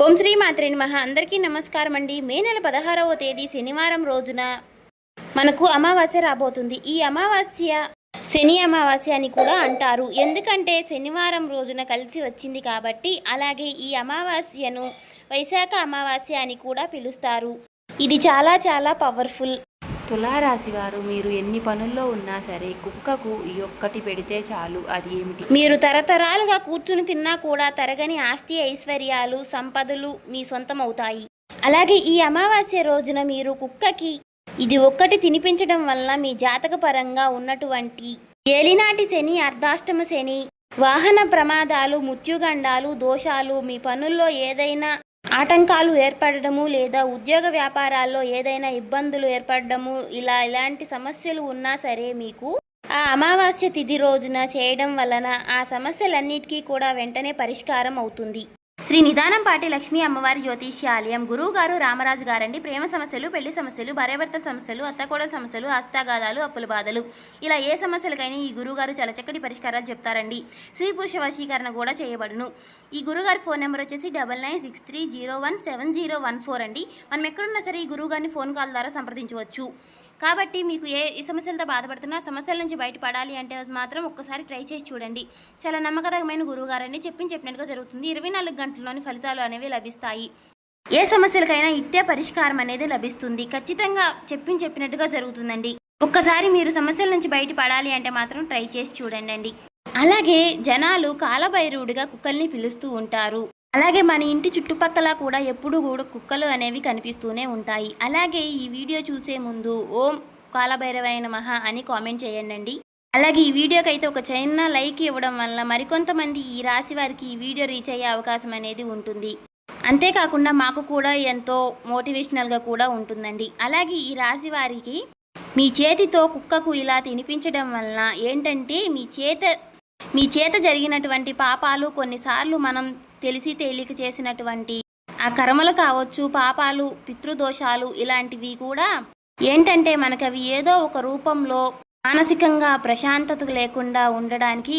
ఓం శ్రీ మాత్రే నమః. అందరికీ నమస్కారం అండి. మే నెల 16వ తేదీ శనివారం రోజున మనకు అమావాస్య రాబోతుంది. ఈ అమావాస్య శని అమావాస్య అని కూడా అంటారు. ఎందుకంటే శనివారం రోజున కలిసి వచ్చింది కాబట్టి. అలాగే ఈ అమావాస్యను వైశాఖ అమావాస్య అని కూడా పిలుస్తారు. ఇది చాలా చాలా పవర్ఫుల్. తులారాశి వారు మీరు ఎన్ని పనుల్లో ఉన్నా సరే కుక్కకు ఈ ఒక్కటి పెడితే చాలు. అది ఏమిటి? మీరు తరతరాలుగా కూర్చుని తిన్నా కూడా తరగని ఆస్తి, ఐశ్వర్యాలు, సంపదలు మీ సొంతం అవుతాయి. అలాగే ఈ అమావాస్య రోజున మీరు కుక్కకి ఇది ఒక్కటి తినిపించడం వల్ల మీ జాతక పరంగా ఉన్నటువంటి ఏలినాటి శని, అర్ధాష్టమ శని, వాహన ప్రమాదాలు, మృత్యుగండాలు, దోషాలు, మీ పనుల్లో ఏదైనా ఆటంకాలు ఏర్పడము లేదా ఉద్యోగ వ్యాపారాల్లో ఏదైనా ఇబ్బందులు ఏర్పడము, ఇలాంటి సమస్యలు ఉన్నా సరే మీకు ఆ అమావాస్య తిథి రోజున చేయడం వలన ఆ సమస్యలన్నిటికీ కూడా వెంటనే పరిష్కారం అవుతుంది. శ్రీ నిదానంపాటి లక్ష్మీ అమ్మవారి జ్యోతిష్యాలయం గురువు గారు రామరాజు గారండి. ప్రేమ సమస్యలు, పెళ్లి సమస్యలు, భార్యాభర్తల సమస్యలు, అత్తకోడల సమస్యలు, హస్తాగాదాలు, అప్పుల బాధలు, ఇలా ఏ సమస్యలకైనా ఈ గురువుగారు చాలా చక్కటి పరిష్కారాలు చెప్తారండి. స్త్రీ పురుష వశీకరణ కూడా చేయబడును. ఈ గురుగారి ఫోన్ నెంబర్ వచ్చేసి 9963017014 అండి. మనం ఎక్కడున్నా సరే ఈ గురువుగారిని ఫోన్ కాల్ ద్వారా సంప్రదించవచ్చు. కాబట్టి మీకు ఈ సమస్యలతో బాధపడుతున్నా, సమస్యల నుంచి బయటపడాలి అంటే మాత్రం ఒక్కసారి ట్రై చేసి చూడండి. చాలా నమ్మకమైన గురువుగారండి. చెప్పినట్టుగా జరుగుతుంది. 24 గంటల్లోని ఫలితాలు అనేవి లభిస్తాయి. ఏ సమస్యలకైనా ఇట్టే పరిష్కారం అనేది లభిస్తుంది. ఖచ్చితంగా చెప్పినట్టుగా జరుగుతుందండి. ఒక్కసారి మీరు సమస్యల నుంచి బయటపడాలి అంటే మాత్రం ట్రై చేసి చూడండి. అలాగే జనాలు కాలభైరవుడిగా కుక్కల్ని పిలుస్తూ ఉంటారు. అలాగే మన ఇంటి చుట్టుపక్కల కూడా ఎప్పుడూ కూడా కుక్కలు అనేవి కనిపిస్తూనే ఉంటాయి. అలాగే ఈ వీడియో చూసే ముందు ఓం కాలభైరవాయ నమః అని కామెంట్ చేయండి. అలాగే ఈ వీడియోకి అయితే ఒక చిన్న లైక్ ఇవ్వడం వల్ల మరికొంతమంది ఈ రాశి వారికి ఈ వీడియో రీచ్ అయ్యే అవకాశం అనేది ఉంటుంది. అంతేకాకుండా మాకు కూడా ఎంతో మోటివేషనల్గా కూడా ఉంటుందండి. అలాగే ఈ రాశి వారికి మీ చేతితో కుక్కకు ఇలా తినిపించడం వలన ఏంటంటే మీ చేత జరిగినటువంటి పాపాలు, కొన్నిసార్లు మనం తెలిసి తేలిక చేసినటువంటి ఆ కర్మలు కావచ్చు, పాపాలు, పితృదోషాలు, ఇలాంటివి కూడా ఏంటంటే మనకు అవి ఏదో ఒక రూపంలో మానసికంగా ప్రశాంతత లేకుండా ఉండడానికి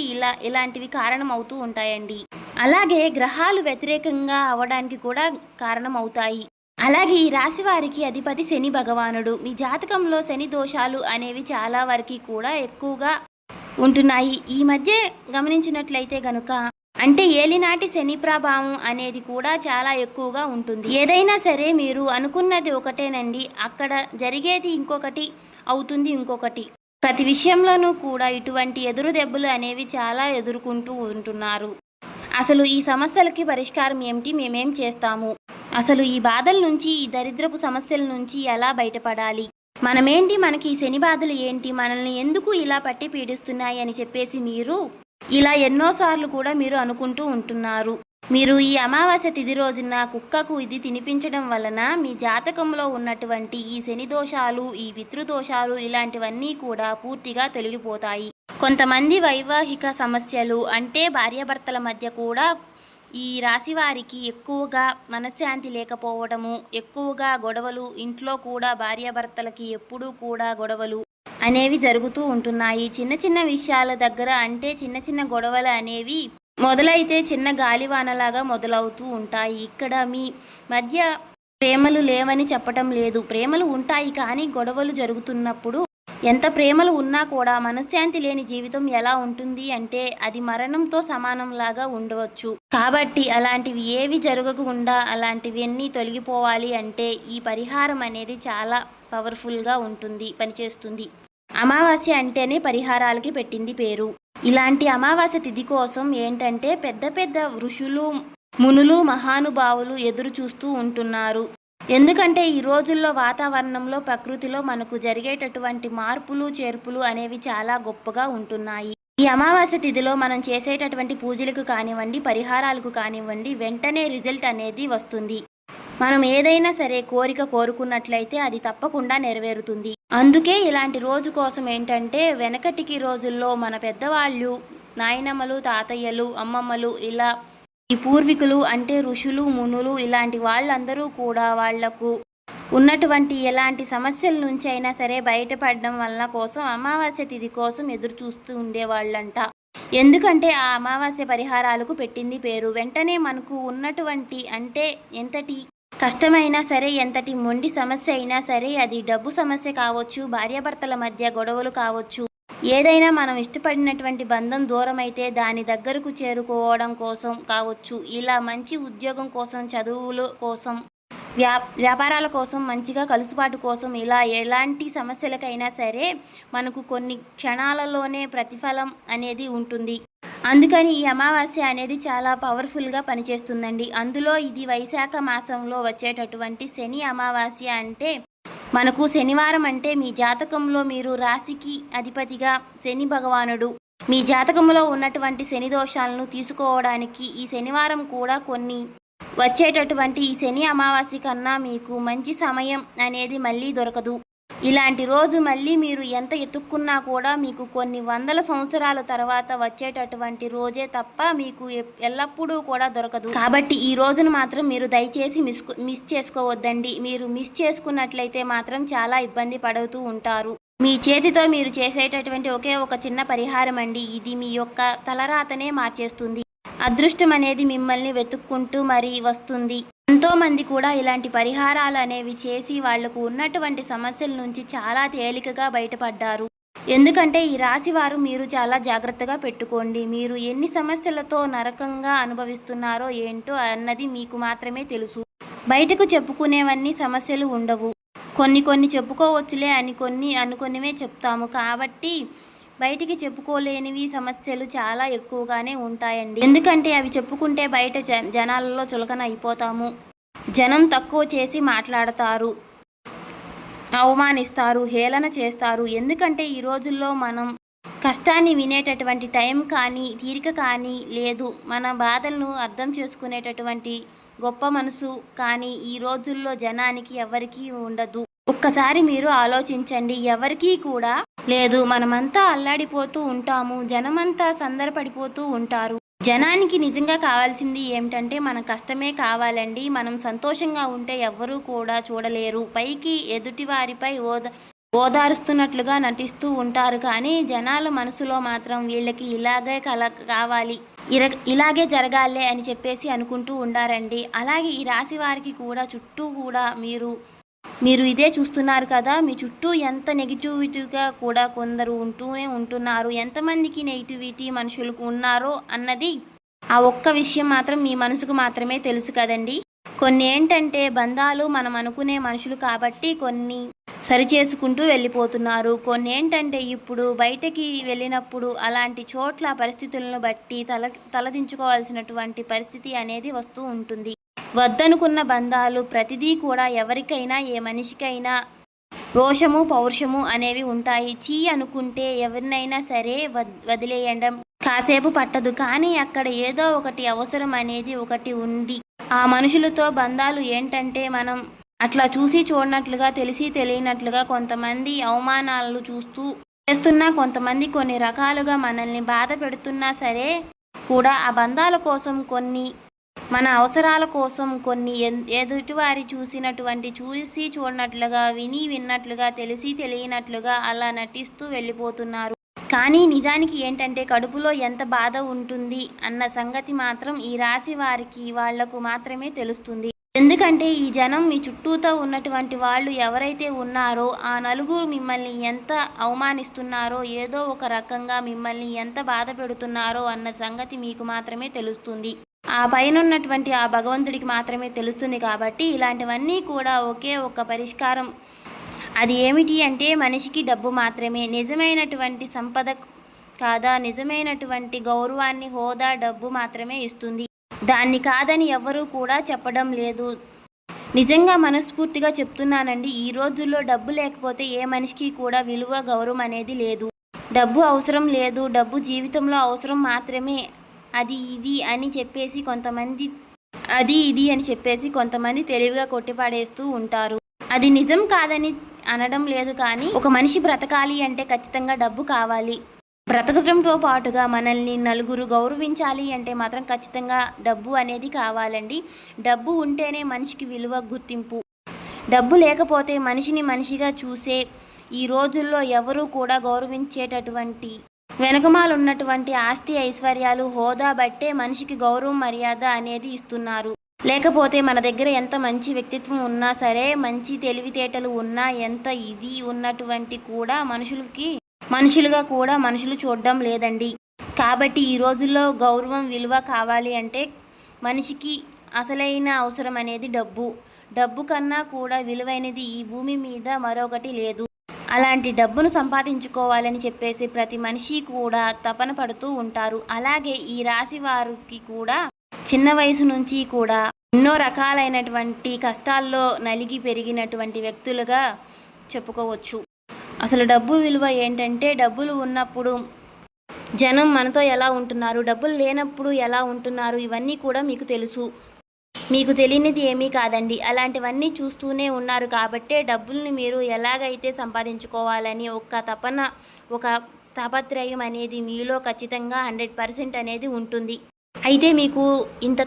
ఇలాంటివి కారణం అవుతూ ఉంటాయండి. అలాగే గ్రహాలు వ్యతిరేకంగా అవ్వడానికి కూడా కారణం అవుతాయి. అలాగే ఈ రాశి వారికి అధిపతి శని భగవానుడు. మీ జాతకంలో శని దోషాలు అనేవి చాలా వరకు కూడా ఎక్కువగా ఉంటున్నాయి. ఈ మధ్య గమనించినట్లయితే గనుక అంటే ఏలినాటి శని ప్రభావం అనేది కూడా చాలా ఎక్కువగా ఉంటుంది. ఏదైనా సరే మీరు అనుకున్నది ఒకటేనండి, అక్కడ జరిగేది ఇంకొకటి అవుతుంది. ప్రతి విషయంలోనూ కూడా ఇటువంటి ఎదురు దెబ్బలు అనేవి చాలా ఎదుర్కొంటూ ఉంటున్నారు. అసలు ఈ సమస్యలకి పరిష్కారం ఏమిటి, మేమేం చేస్తాము, అసలు ఈ బాధల నుంచి, ఈ దరిద్రపు సమస్యల నుంచి ఎలా బయటపడాలి, మనమేంటి, మనకి ఈ శని బాధలు ఏంటి, మనల్ని ఎందుకు ఇలా పట్టి పీడిస్తున్నాయి అని చెప్పేసి మీరు ఇలా ఎన్నోసార్లు కూడా మీరు అనుకుంటూ ఉంటున్నారు. మీరు ఈ అమావాస్య తిథి రోజున కుక్కకు ఇది తినిపించడం వలన మీ జాతకంలో ఉన్నటువంటి ఈ శని దోషాలు, ఈ పితృదోషాలు, ఇలాంటివన్నీ కూడా పూర్తిగా తొలగిపోతాయి. కొంతమంది వైవాహిక సమస్యలు అంటే భార్యాభర్తల మధ్య కూడా ఈ రాశి వారికి ఎక్కువగా మనశ్శాంతి లేకపోవడము, ఎక్కువగా గొడవలు, ఇంట్లో కూడా భార్యాభర్తలకి ఎప్పుడూ కూడా గొడవలు అనేవి జరుగుతూ ఉంటున్నాయి. చిన్న విషయాల దగ్గర అంటే చిన్న గొడవలు అనేవి మొదలైతే చిన్న గాలివానలాగా మొదలవుతూ ఉంటాయి. ఇక్కడ మీ మధ్య ప్రేమలు లేవని చెప్పటం లేదు, ప్రేమలు ఉంటాయి. కానీ గొడవలు జరుగుతున్నప్పుడు ఎంత ప్రేమలు ఉన్నా కూడా మనశ్శాంతి లేని జీవితం ఎలా ఉంటుంది అంటే అది మరణంతో సమానంలాగా ఉండవచ్చు. కాబట్టి అలాంటివి ఏవి జరగకుండా అలాంటివన్నీ తొలగిపోవాలి అంటే ఈ పరిహారం అనేది చాలా పవర్ఫుల్గా ఉంటుంది, పనిచేస్తుంది. అమావాస్య అంటేనే పరిహారాలకి పెట్టింది పేరు. ఇలాంటి అమావాస్య తిథి కోసం ఏంటంటే పెద్ద ఋషులు, మునులు, మహానుభావులు ఎదురు చూస్తూ ఉంటున్నారు. ఎందుకంటే ఈ రోజుల్లో వాతావరణంలో, ప్రకృతిలో మనకు జరిగేటటువంటి మార్పులు, చేర్పులు అనేవి చాలా గొప్పగా ఉంటున్నాయి. ఈ అమావాస్య తిథిలో మనం చేసేటటువంటి పూజలకు కానివ్వండి, పరిహారాలకు కానివ్వండి, వెంటనే రిజల్ట్ అనేది వస్తుంది. మనం ఏదైనా సరే కోరుకున్నట్లయితే అది తప్పకుండా నెరవేరుతుంది. అందుకే ఇలాంటి రోజు కోసం ఏంటంటే వెనకటికి రోజుల్లో మన పెద్దవాళ్ళు, నాయనమ్మలు, తాతయ్యలు, అమ్మమ్మలు, ఇలా ఈ పూర్వీకులు అంటే ఋషులు, మునులు, ఇలాంటి వాళ్ళందరూ కూడా వాళ్లకు ఉన్నటువంటి ఎలాంటి సమస్యల నుంచి అయినా సరే బయటపడడం వల్ల కోసం అమావాస్య తిథి కోసం ఎదురు చూస్తూ ఉండేవాళ్ళంట. ఎందుకంటే ఆ అమావాస్య పరిహారాలకు పెట్టింది పేరు. వెంటనే మనకు ఉన్నటువంటి అంటే ఎంతటి కష్టమైనా సరే, ఎంతటి మొండి సమస్య అయినా సరే, అది డబ్బు సమస్య కావచ్చు, భార్యాభర్తల మధ్య గొడవలు కావచ్చు, ఏదైనా మనం ఇష్టపడినటువంటి బంధం దూరమైతే దాని దగ్గరకు చేరుకోవడం కోసం కావచ్చు, ఇలా మంచి ఉద్యోగం కోసం, చదువుల కోసం, వ్యాపారాల కోసం, మంచిగా కలుసుబాటు కోసం, ఇలా ఎలాంటి సమస్యలకైనా సరే మనకు కొన్ని క్షణాలలోనే ప్రతిఫలం అనేది ఉంటుంది. అందుకని ఈ అమావాస్య అనేది చాలా పవర్ఫుల్గా పనిచేస్తుందండి. అందులో ఇది వైశాఖ మాసంలో వచ్చేటటువంటి శని అమావాస్య. అంటే మనకు శనివారం అంటే మీ జాతకంలో మీరు రాశికి అధిపతిగా శని భగవానుడు, మీ జాతకంలో ఉన్నటువంటి శని దోషాలను తీసుకోవడానికి ఈ శనివారం కూడా కొన్ని వచ్చేటటువంటి ఈ శని అమావాస్య కన్నా మీకు మంచి సమయం అనేది మళ్ళీ దొరకదు. ఇలాంటి రోజు మళ్ళీ మీరు ఎంత ఎత్తుక్కున్నా కూడా మీకు కొన్ని వందల సంవత్సరాల తర్వాత వచ్చేటటువంటి రోజే తప్ప మీకు ఎల్లప్పుడూ కూడా దొరకదు. కాబట్టి ఈ రోజును మాత్రం మీరు దయచేసి మిస్ చేసుకోవద్దండి. మీరు మిస్ చేసుకున్నట్లయితే మాత్రం చాలా ఇబ్బంది పడుతూ ఉంటారు. మీ చేతితో మీరు చేసేటటువంటి ఒకే ఒక చిన్న పరిహారం అండి, ఇది మీ యొక్క తలరాతనే మార్చేస్తుంది. అదృష్టం అనేది మిమ్మల్ని వెతుక్కుంటూ మరీ వస్తుంది. ఎంతోమంది కూడా ఇలాంటి పరిహారాలు అనేవి చేసి వాళ్లకు ఉన్నటువంటి సమస్యల నుంచి చాలా తేలికగా బయటపడ్డారు. ఎందుకంటే ఈ రాశి వారు మీరు చాలా జాగ్రత్తగా పెట్టుకోండి. మీరు ఎన్ని సమస్యలతో నరకంగా అనుభవిస్తున్నారో ఏంటో అన్నది మీకు మాత్రమే తెలుసు. బయటకు చెప్పుకునేవన్నీ సమస్యలు ఉండవు. కొన్ని చెప్పుకోవచ్చులే అని అనుకునివే చెప్తాము. కాబట్టి బయటికి చెప్పుకోలేనివి సమస్యలు చాలా ఎక్కువగానే ఉంటాయండి. ఎందుకంటే అవి చెప్పుకుంటే బయట జనాలలో చులకన అయిపోతాము. జనం తక్కువ చేసి మాట్లాడతారు, అవమానిస్తారు, హేళన చేస్తారు. ఎందుకంటే ఈ రోజుల్లో మనం కష్టాన్ని వినేటటువంటి టైం కానీ, తీరిక కానీ లేదు. మన బాధలను అర్థం చేసుకునేటటువంటి గొప్ప మనసు కానీ ఈ రోజుల్లో జనానికి ఎవరికీ ఉండదు. ఒక్కసారి మీరు ఆలోచించండి, ఎవరికీ కూడా లేదు. మనమంతా అల్లాడిపోతూ ఉంటాము, జనమంతా సందరపడిపోతూ ఉంటారు. జనానికి నిజంగా కావాల్సింది ఏమిటంటే మన కష్టమే కావాలండి. మనం సంతోషంగా ఉంటే ఎవ్వరూ కూడా చూడలేరు. పైకి ఎదుటివారిపై ఓదారుస్తున్నట్లుగా నటిస్తూ ఉంటారు. కానీ జనాల మనసులో మాత్రం వీళ్ళకి ఇలాగే కావాలి, ఇలాగే జరగాలే అని చెప్పేసి అనుకుంటూ ఉండారండి. అలాగే ఈ రాశి వారికి కూడా చుట్టూ కూడా మీరు ఇదే చూస్తున్నారు కదా, మీ చుట్టూ ఎంత నెగిటివిటీగా కూడా కొందరు ఉంటున్నారు. ఎంతమందికి నెగిటివిటీ మనుషులకు ఉన్నారో అన్నది ఆ ఒక్క విషయం మాత్రం మీ మనసుకు మాత్రమే తెలుసు కదండి. కొన్ని ఏంటంటే బంధాలు మనం అనుకునే మనుషులు కాబట్టి కొన్ని సరిచేసుకుంటూ వెళ్ళిపోతున్నారు. కొన్ని ఏంటంటే ఇప్పుడు బయటకి వెళ్ళినప్పుడు అలాంటి చోట్ల పరిస్థితులను బట్టి తలదించుకోవాల్సినటువంటి పరిస్థితి అనేది వస్తూ ఉంటుంది. వద్దనుకున్న బంధాలు ప్రతిదీ కూడా ఎవరికైనా, ఏ మనిషికైనా రోషము, పౌరుషము అనేవి ఉంటాయి. అనుకుంటే ఎవరినైనా సరే వదిలేయడం కాసేపు పట్టదు. కానీ అక్కడ ఏదో ఒకటి అవసరం అనేది ఒకటి ఉంది. ఆ మనుషులతో బంధాలు ఏంటంటే మనం అట్లా చూసి చూడనట్లుగా, తెలిసి తెలియనట్లుగా కొంతమంది అవమానాలు చేస్తున్నా, కొంతమంది కొన్ని రకాలుగా మనల్ని బాధ పెడుతున్నా సరే కూడా ఆ బంధాల కోసం, కొన్ని మన అవసరాల కోసం, కొన్ని ఎదుటివారి చూసి చూడనట్లుగా, విన్నట్లుగా, తెలిసి తెలియనట్లుగా అలా నటిస్తూ వెళ్ళిపోతున్నారు. కానీ నిజానికి ఏంటంటే కడుపులో ఎంత బాధ ఉంటుంది అన్న సంగతి మాత్రం ఈ రాశి వారికి వాళ్లకు మాత్రమే తెలుస్తుంది. ఎందుకంటే ఈ జనం మీ చుట్టూతో ఉన్నటువంటి వాళ్ళు ఎవరైతే ఉన్నారో ఆ నలుగురు మిమ్మల్ని ఎంత అవమానిస్తున్నారో, ఏదో ఒక రకంగా మిమ్మల్ని ఎంత బాధ పెడుతున్నారో అన్న సంగతి మీకు మాత్రమే తెలుస్తుంది. ఆ పైన ఉన్నటువంటి ఆ భగవంతుడికి మాత్రమే తెలుస్తుంది. కాబట్టి ఇలాంటివన్నీ కూడా ఒకే ఒక పరిష్కారం. అది ఏమిటి అంటే మనిషికి డబ్బు మాత్రమే నిజమైనటువంటి సంపద కాదా, నిజమైనటువంటి గౌరవాన్ని, హోదా డబ్బు మాత్రమే ఇస్తుంది. దాన్ని కాదని ఎవరూ కూడా చెప్పడం లేదు. నిజంగా మనస్ఫూర్తిగా చెప్తున్నానండి, ఈ రోజుల్లో డబ్బు లేకపోతే ఏ మనిషికి కూడా విలువ, గౌరవం అనేది లేదు. డబ్బు అవసరం లేదు, డబ్బు జీవితంలో అవసరం మాత్రమే. అది ఇది అని చెప్పేసి కొంతమంది తెలివిగా కొట్టిపాడేస్తూ ఉంటారు. అది నిజం కాదని అనడం లేదు, కానీ ఒక మనిషి బ్రతకాలి అంటే ఖచ్చితంగా డబ్బు కావాలి. బ్రతకడంతో పాటుగా మనల్ని నలుగురు గౌరవించాలి అంటే మాత్రం ఖచ్చితంగా డబ్బు అనేది కావాలండి. డబ్బు ఉంటేనే మనిషికి విలువ, గుర్తింపు. డబ్బు లేకపోతే మనిషిని మనిషిగా చూసే ఈ రోజుల్లో ఎవరూ కూడా గౌరవించేటటువంటి వెనకమాల ఉన్నటువంటి ఆస్తి ఐశ్వర్యాలు హోదా బట్టే మనిషికి గౌరవం మర్యాద అనేది ఇస్తున్నారు. లేకపోతే మన దగ్గర ఎంత మంచి వ్యక్తిత్వం ఉన్నా సరే, మంచి తెలివితేటలు ఉన్నా, ఎంత ఇది ఉన్నటువంటి కూడా మనుషులుగా కూడా మనుషులు చూడడం లేదండి. కాబట్టి ఈ రోజుల్లో గౌరవం విలువ కావాలి అంటే మనిషికి అసలైన అవసరం అనేది డబ్బు కన్నా కూడా విలువైనది ఈ భూమి మీద మరొకటి లేదు. అలాంటి డబ్బును సంపాదించుకోవాలని చెప్పేసి ప్రతి మనిషి కూడా తపన పడుతూ ఉంటారు. అలాగే ఈ రాశి వారికి కూడా చిన్న వయసు నుంచి కూడా ఎన్నో రకాలైనటువంటి కష్టాల్లో నలిగి పెరిగినటువంటి వ్యక్తులుగా చెప్పుకోవచ్చు. అసలు డబ్బు విలువ ఏంటంటే, డబ్బులు ఉన్నప్పుడు జనం మనతో ఎలా ఉంటున్నారు, డబ్బులు లేనప్పుడు ఎలా ఉంటున్నారు, ఇవన్నీ కూడా మీకు తెలుసు. మీకు తెలియనిది ఏమీ కాదండి. అలాంటివన్నీ చూస్తూనే ఉన్నారు కాబట్టే డబ్బుల్ని మీరు ఎలాగైతే సంపాదించుకోవాలని ఒక తాపత్రయం అనేది మీలో ఖచ్చితంగా 100% అనేది ఉంటుంది. అయితే మీకు ఇంత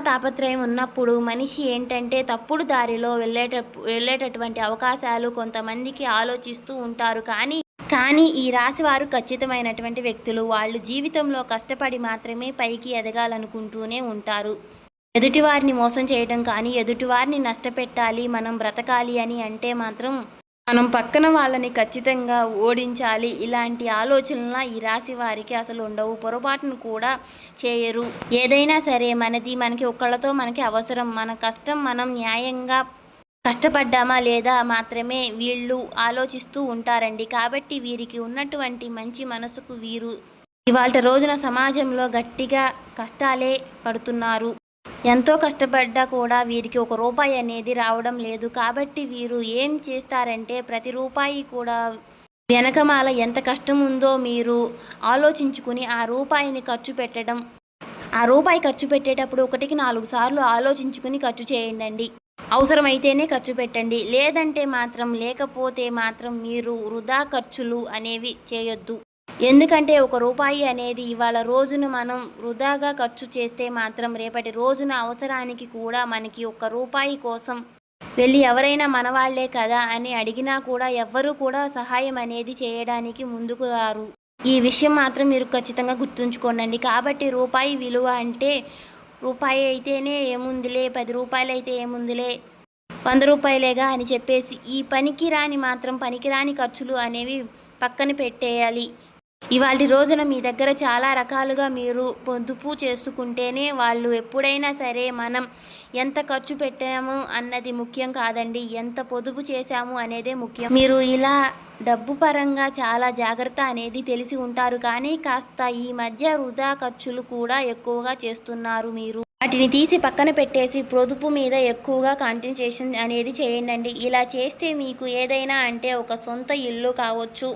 తాపత్రయం ఉన్నప్పుడు మనిషి ఏంటంటే తప్పుడు దారిలో వెళ్ళేటటువంటి అవకాశాలు కొంతమందికి ఆలోచిస్తూ ఉంటారు. కానీ ఈ రాశి వారు ఖచ్చితమైనటువంటి వ్యక్తులు. వాళ్ళు జీవితంలో కష్టపడి మాత్రమే పైకి ఎదగాలనుకుంటూనే ఉంటారు. ఎదుటివారిని మోసం చేయడం కానీ, ఎదుటివారిని నష్టపెట్టాలి, మనం బ్రతకాలి అని అంటే మాత్రం మనం పక్కన వాళ్ళని ఖచ్చితంగా ఓడించాలి. ఇలాంటి ఆలోచనల ఈ రాశి వారికి అసలు ఉండవు. పొరపాటును కూడా చేయరు. ఏదైనా సరే మనకి ఒక్కళ్ళతో మనకి అవసరం. మన కష్టం మనం న్యాయంగా కష్టపడ్డామా లేదా మాత్రమే వీళ్ళు ఆలోచిస్తూ ఉంటారండి. కాబట్టి వీరికి ఉన్నటువంటి మంచి మనసుకు వీరు ఇవాళ రోజున సమాజంలో గట్టిగా కష్టాలే పడుతున్నారు. ఎంతో కష్టపడ్డా కూడా వీరికి ఒక రూపాయి అనేది రావడం లేదు. కాబట్టి వీరు ఏం చేస్తారంటే ప్రతి రూపాయి కూడా వెనకమాల ఎంత కష్టం ఉందో మీరు ఆలోచించుకుని ఆ రూపాయిని ఖర్చు పెట్టడం. ఆ రూపాయి ఖర్చు పెట్టేటప్పుడు 1కి 4 సార్లు ఆలోచించుకుని ఖర్చు చేయండి. అవసరమైతేనే ఖర్చు పెట్టండి. లేకపోతే మాత్రం మీరు వృధా ఖర్చులు అనేవి చేయొద్దు. ఎందుకంటే ఒక రూపాయి అనేది ఇవాళ రోజున మనం వృధాగా ఖర్చు చేస్తే మాత్రం రేపటి రోజున అవసరానికి కూడా మనకి 1 రూపాయి కోసం వెళ్ళి ఎవరైనా మనవాళ్లే కదా అని అడిగినా కూడా ఎవ్వరూ కూడా సహాయం అనేది చేయడానికి ముందుకు రారు. ఈ విషయం మాత్రం మీరు ఖచ్చితంగా గుర్తుంచుకోండి. కాబట్టి రూపాయి విలువ అంటే రూపాయి అయితేనే ఏముందిలే, 10 రూపాయలు అయితే ఏముందిలే, 100 రూపాయలేగా అని చెప్పేసి ఈ పనికిరాని ఖర్చులు అనేవి పక్కన పెట్టేయాలి. ఇవాళ రోజున మీ దగ్గర చాలా రకాలుగా మీరు పొదుపు చేసుకుంటేనే వాళ్ళు ఎప్పుడైనా సరే మనం ఎంత ఖర్చు పెట్టాము అన్నది ముఖ్యం కాదండి, ఎంత పొదుపు చేశాము అనేదే ముఖ్యం. మీరు ఇలా డబ్బు పరంగా చాలా జాగ్రత్త అనేది తెలిసి ఉంటారు. కానీ కాస్త ఈ మధ్య వృధా ఖర్చులు కూడా ఎక్కువగా చేస్తున్నారు. మీరు వాటిని తీసి పక్కన పెట్టేసి పొదుపు మీద ఎక్కువగా కాన్సంట్రేషన్ అనేది చేయండి. ఇలా చేస్తే మీకు ఏదైనా అంటే ఒక సొంత ఇల్లు కావచ్చు,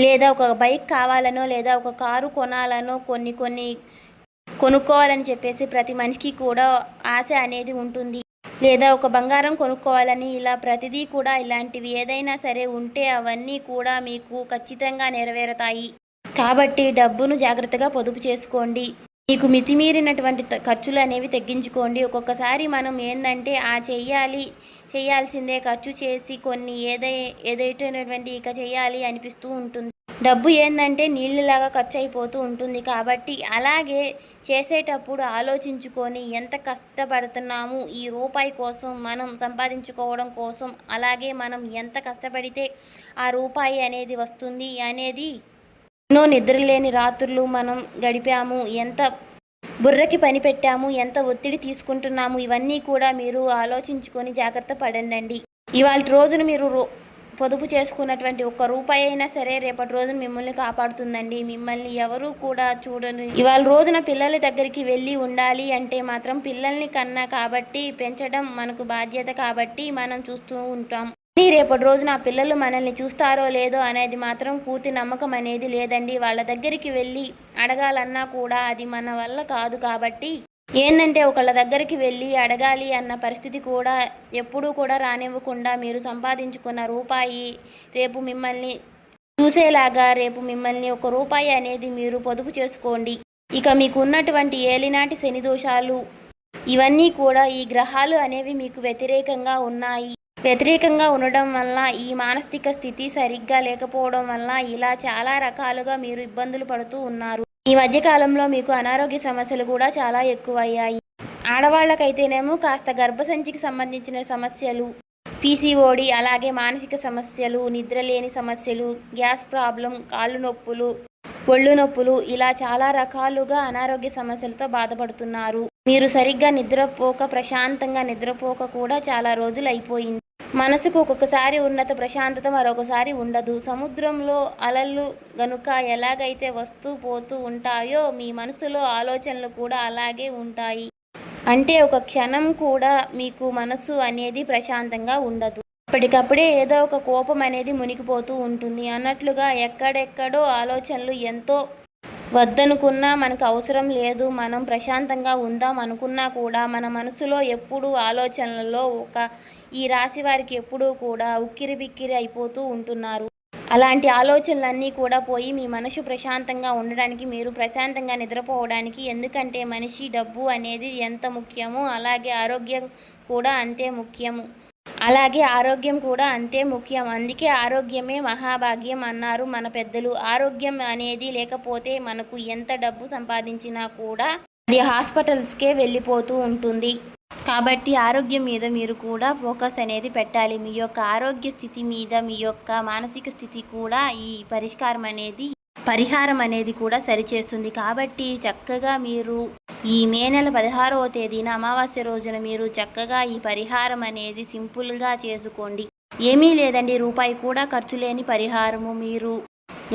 లేదా ఒక బైక్ కావాలనో, లేదా ఒక కారు కొనాలనో, కొన్ని కొనుక్కోవాలని చెప్పేసి ప్రతి మనిషికి కూడా ఆశ అనేది ఉంటుంది. లేదా ఒక బంగారం కొనుక్కోవాలని, ఇలా ప్రతిదీ కూడా ఇలాంటివి ఏదైనా సరే ఉంటే అవన్నీ కూడా మీకు ఖచ్చితంగా నెరవేరుతాయి. కాబట్టి డబ్బును జాగ్రత్తగా పొదుపు చేసుకోండి. మీకు మితిమీరినటువంటి ఖర్చులు అనేవి తగ్గించుకోండి. ఒక్కొక్కసారి మనం ఏంటంటే చేయాల్సిందే ఖర్చు చేసి కొన్ని ఏదైతే ఇక చేయాలి అనిపిస్తూ ఉంటుంది. డబ్బు ఏంటంటే నీళ్ళలాగా ఖర్చు అయిపోతూ ఉంటుంది. కాబట్టి అలాగే చేసేటప్పుడు ఆలోచించుకొని ఎంత కష్టపడుతున్నాము ఈ రూపాయి కోసం, మనం సంపాదించుకోవడం కోసం, అలాగే మనం ఎంత కష్టపడితే ఆ రూపాయి అనేది వస్తుంది అనేది. ఎన్నో నిద్రలేని రాత్రులు మనం గడిపాము, ఎంత బుర్రకి పని పెట్టాము, ఎంత ఒత్తిడి తీసుకుంటున్నాము, ఇవన్నీ కూడా మీరు ఆలోచించుకొని జాగ్రత్త పడండి. ఇవాళ రోజున మీరు పొదుపు చేసుకున్నటువంటి 1 రూపాయి అయినా సరే రేపటి రోజున మిమ్మల్ని కాపాడుతుందండి. మిమ్మల్ని ఎవరు కూడా చూడరు. ఇవాళ రోజున పిల్లల దగ్గరికి వెళ్ళి ఉండాలి అంటే మాత్రం పిల్లల్ని కన్నా కాబట్టి పెంచడం మనకు బాధ్యత. కాబట్టి మనం చూస్తూ ఉంటాం. రేపటి రోజున ఆ పిల్లలు మనల్ని చూస్తారో లేదో అనేది మాత్రం పూర్తి నమ్మకం అనేది లేదండి. వాళ్ళ దగ్గరికి వెళ్ళి అడగాలన్నా కూడా అది మన వల్ల కాదు. కాబట్టి ఏంటంటే ఒకళ్ళ దగ్గరికి వెళ్ళి అడగాలి అన్న పరిస్థితి కూడా ఎప్పుడూ కూడా రానివ్వకుండా మీరు సంపాదించుకున్న రూపాయి రేపు మిమ్మల్ని చూసేలాగా, రేపు మిమ్మల్ని 1 రూపాయి అనేది మీరు పొదుపు చేసుకోండి. ఇక మీకు ఉన్నటువంటి ఏలినాటి శని దోషాలు ఇవన్నీ కూడా ఈ గ్రహాలు అనేవి మీకు వ్యతిరేకంగా ఉన్నాయి. వ్యతిరేకంగా ఉండడం వల్ల, ఈ మానసిక స్థితి సరిగ్గా లేకపోవడం వల్ల ఇలా చాలా రకాలుగా మీరు ఇబ్బందులు పడుతూ ఉన్నారు. ఈ మధ్య కాలంలో మీకు అనారోగ్య సమస్యలు కూడా చాలా ఎక్కువయ్యాయి. ఆడవాళ్ళకైతేనేమో కాస్త గర్భసంచికి సంబంధించిన సమస్యలు, పీసీఓడి, అలాగే మానసిక సమస్యలు, నిద్రలేని సమస్యలు, గ్యాస్ ప్రాబ్లం, కాళ్ళు నొప్పులు, ఒళ్ళు నొప్పులు, ఇలా చాలా రకాలుగా అనారోగ్య సమస్యలతో బాధపడుతున్నారు. మీరు సరిగ్గా నిద్రపోక, ప్రశాంతంగా నిద్రపోక కూడా చాలా రోజులు అయిపోయింది. మనసుకు ఒక్కొక్కసారి ఉన్నత ప్రశాంతత మరొకసారి ఉండదు. సముద్రంలో అలలు గనుక ఎలాగైతే వస్తూ పోతూ ఉంటాయో మీ మనసులో ఆలోచనలు కూడా అలాగే ఉంటాయి. అంటే ఒక క్షణం కూడా మీకు మనసు అనేది ప్రశాంతంగా ఉండదు. అప్పటికప్పుడే ఏదో ఒక కోపం అనేది మునిగిపోతూ ఉంటుంది. అన్నట్లుగా ఎక్కడెక్కడో ఆలోచనలు ఎంతో వద్దనుకున్నా, మనకు అవసరం లేదు, మనం ప్రశాంతంగా ఉందాం అనుకున్నా కూడా మన మనసులో ఎప్పుడూ ఆలోచనలలో ఈ రాశి వారికి ఎప్పుడూ కూడా ఉక్కిరిబిక్కిరి అయిపోతూ ఉంటున్నారు. అలాంటి ఆలోచనలన్నీ కూడా పోయి మీ మనసు ప్రశాంతంగా ఉండడానికి, మీరు ప్రశాంతంగా నిద్రపోవడానికి, ఎందుకంటే మనిషి డబ్బు అనేది ఎంత ముఖ్యమో అలాగే ఆరోగ్యం కూడా అంతే ముఖ్యం. అందుకే ఆరోగ్యమే మహాభాగ్యం అన్నారు మన పెద్దలు. ఆరోగ్యం అనేది లేకపోతే మనకు ఎంత డబ్బు సంపాదించినా కూడా అది హాస్పిటల్స్కే వెళ్ళిపోతూ ఉంటుంది. కాబట్టి ఆరోగ్యం మీద మీరు కూడా ఫోకస్ అనేది పెట్టాలి. మీ యొక్క ఆరోగ్య స్థితి మీద మీ యొక్క మానసిక స్థితి కూడా ఈ పరిహారం అనేది కూడా సరిచేస్తుంది. కాబట్టి చక్కగా మీరు ఈ మే నెల 16వ తేదీన అమావాస్య రోజున మీరు చక్కగా ఈ పరిహారం అనేది సింపుల్గా చేసుకోండి. ఏమీ లేదండి, రూపాయి కూడా ఖర్చు లేని పరిహారము. మీరు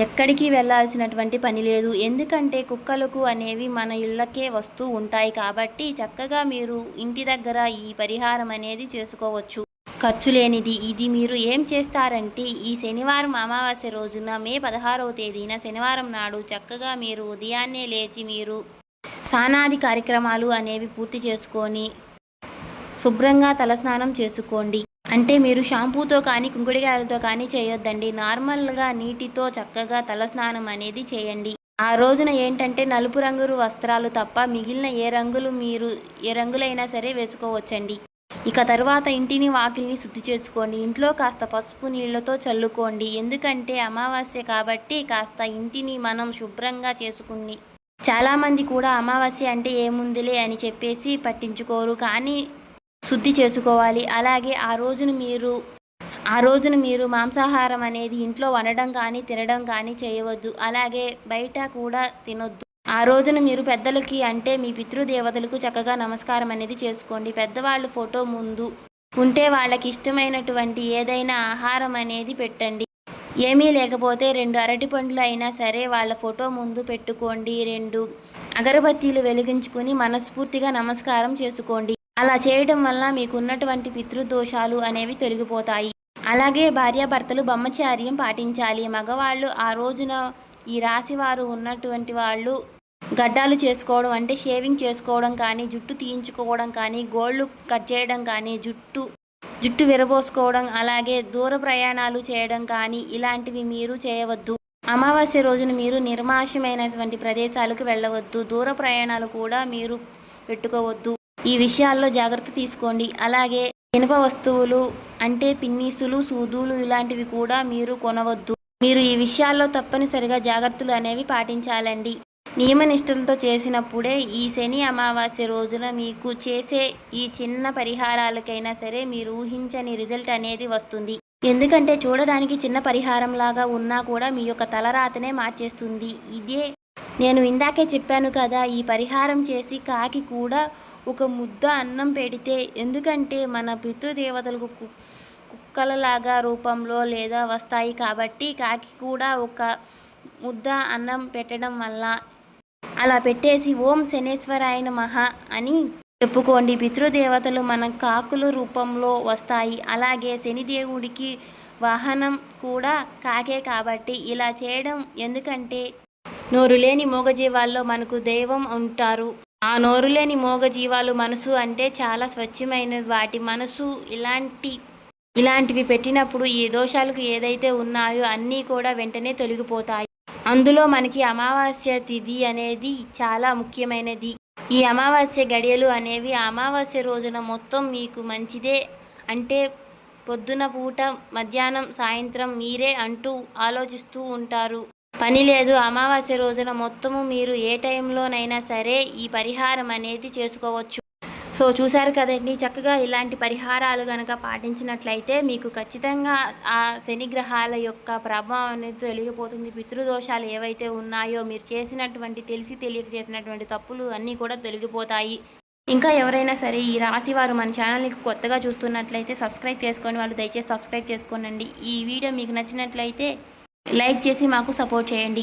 ఎక్కడికి వెళ్ళాల్సినటువంటి పని లేదు. ఎందుకంటే కుక్కలకు అనేవి మన ఇళ్ళకే వస్తూ ఉంటాయి. కాబట్టి చక్కగా మీరు ఇంటి దగ్గర ఈ పరిహారం అనేది చేసుకోవచ్చు, ఖర్చు లేనిది. ఇది మీరు ఏం చేస్తారంటే ఈ శనివారం అమావాస్య రోజున మే 16వ తేదీన శనివారం నాడు చక్కగా మీరు ఉదయాన్నే లేచి మీరు స్నానాది కార్యక్రమాలు అనేవి పూర్తి చేసుకొని శుభ్రంగా తలస్నానం చేసుకోండి. అంటే మీరు షాంపూతో కానీ కుంకుడికాయలతో కానీ చేయొద్దండి. నార్మల్గా నీటితో చక్కగా తలస్నానం అనేది చేయండి. ఆ రోజున ఏంటంటే నలుపు రంగు వస్త్రాలు తప్ప మిగిలిన ఏ రంగులైనా సరే వేసుకోవచ్చండి. ఇక తర్వాత ఇంటిని వాకిలిని శుద్ధి చేసుకోండి. ఇంట్లో కాస్త పసుపు నీళ్లతో చల్లుకోండి. ఎందుకంటే అమావాస్య కాబట్టి కాస్త ఇంటిని మనం శుభ్రంగా చేసుకుని, చాలామంది కూడా అమావాస్య అంటే ఏముందిలే అని చెప్పేసి పట్టించుకోరు, కానీ శుద్ధి చేసుకోవాలి. అలాగే ఆ రోజున మీరు మాంసాహారం అనేది ఇంట్లో వండడం కానీ తినడం కానీ చేయవద్దు. అలాగే బయట కూడా తినొద్దు. ఆ రోజున మీరు పెద్దలకి అంటే మీ పితృదేవతలకు చక్కగా నమస్కారం అనేది చేసుకోండి. పెద్దవాళ్ళు ఫోటో ముందు ఉంటే వాళ్ళకి ఇష్టమైనటువంటి ఏదైనా ఆహారం అనేది పెట్టండి. ఏమీ లేకపోతే 2 అరటిపండ్లు అయినా సరే వాళ్ళ ఫోటో ముందు పెట్టుకోండి. 2 అగరబత్తీలు వెలిగించుకుని మనస్ఫూర్తిగా నమస్కారం చేసుకోండి. అలా చేయడం వల్ల మీకు ఉన్నటువంటి పితృదోషాలు అనేవి తొలగిపోతాయి. అలాగే భార్యాభర్తలు బ్రహ్మచర్యం పాటించాలి. మగవాళ్ళు ఆ రోజున ఈ రాశివారు ఉన్నటువంటి వాళ్ళు గడ్డాలు చేసుకోవడం అంటే షేవింగ్ చేసుకోవడం కానీ, జుట్టు తీయించుకోవడం కానీ, గోళ్ళు కట్ చేయడం కానీ, జుట్టు విరబోసుకోవడం, అలాగే దూర ప్రయాణాలు చేయడం కానీ ఇలాంటివి మీరు చేయవద్దు. అమావాస్య రోజున మీరు నిర్మానుష్యమైనటువంటి ప్రదేశాలకు వెళ్ళవద్దు. దూర ప్రయాణాలు కూడా మీరు పెట్టుకోవద్దు. ఈ విషయాల్లో జాగ్రత్త తీసుకోండి. అలాగే ఇనుప వస్తువులు అంటే పిన్నీసులు, సూదులు ఇలాంటివి కూడా మీరు కొనవద్దు. మీరు ఈ విషయాల్లో తప్పనిసరిగా జాగ్రత్తలు అనేవి పాటించాలండి. నియమనిష్టలతో చేసినప్పుడే ఈ శని అమావాస్య రోజున మీకు చేసే ఈ చిన్న పరిహారాలకైనా సరే మీరు ఊహించని రిజల్ట్ అనేది వస్తుంది. ఎందుకంటే చూడడానికి చిన్న పరిహారం లాగా ఉన్నా కూడా మీ యొక్క తలరాతనే మార్చేస్తుంది. ఇదే నేను ఇందాకే చెప్పాను కదా, ఈ పరిహారం చేసి కాకి కూడా ఒక ముద్ద అన్నం పెడితే, ఎందుకంటే మన పితృదేవతలకు కుక్కలలాగా రూపంలో లేదా వస్తాయి కాబట్టి కాకి కూడా ఒక ముద్ద అన్నం పెట్టడం వల్ల అలా పెట్టేసి ఓం శనేశ్వరాయ నమః అని చెప్పుకోండి. పితృదేవతలు మన కాకుల రూపంలో వస్తాయి. అలాగే శనిదేవుడికి వాహనం కూడా కాకే కాబట్టి ఇలా చేయడం, ఎందుకంటే నోరులేని మూగజీవాల్లో మనకు దైవం ఉంటారు. ఆ నోరులేని మూగజీవాలు మనసు అంటే చాలా స్వచ్ఛమైన వాటి మనసు ఇలాంటివి పెట్టినప్పుడు ఈ దోషాలకు ఏదైతే ఉన్నాయో అన్నీ కూడా వెంటనే తొలగిపోతాయి. అందులో మనకి అమావాస్య తిథి అనేది చాలా ముఖ్యమైనది. ఈ అమావాస్య గడియలు అనేవి అమావాస్య రోజున మొత్తం మీకు మంచిదే. అంటే పొద్దున పూట, మధ్యాహ్నం, సాయంత్రం మీరే అంటూ ఆలోచిస్తూ ఉంటారు. పని లేదు. అమావాస్య రోజున మొత్తము మీరు ఏ టైంలోనైనా సరే ఈ పరిహారం అనేది చేసుకోవచ్చు. సో చూశారు కదండి, చక్కగా ఇలాంటి పరిహారాలు కనుక పాటించినట్లయితే మీకు ఖచ్చితంగా ఆ శని గ్రహాల యొక్క ప్రభావం అనేది తొలగిపోతుంది. పితృదోషాలు ఏవైతే ఉన్నాయో, మీరు చేసినటువంటి తెలిసి తెలియక చేసినటువంటి తప్పులు అన్నీ కూడా తొలగిపోతాయి. ఇంకా ఎవరైనా సరే ఈ రాశి వారు మన ఛానల్ని కొత్తగా చూస్తున్నట్లయితే సబ్స్క్రైబ్ చేసుకొని వాళ్ళు దయచేసి సబ్స్క్రైబ్ చేసుకోనండి. ఈ వీడియో మీకు నచ్చినట్లయితే లైక్ చేసి మాకు సపోర్ట్ చేయండి.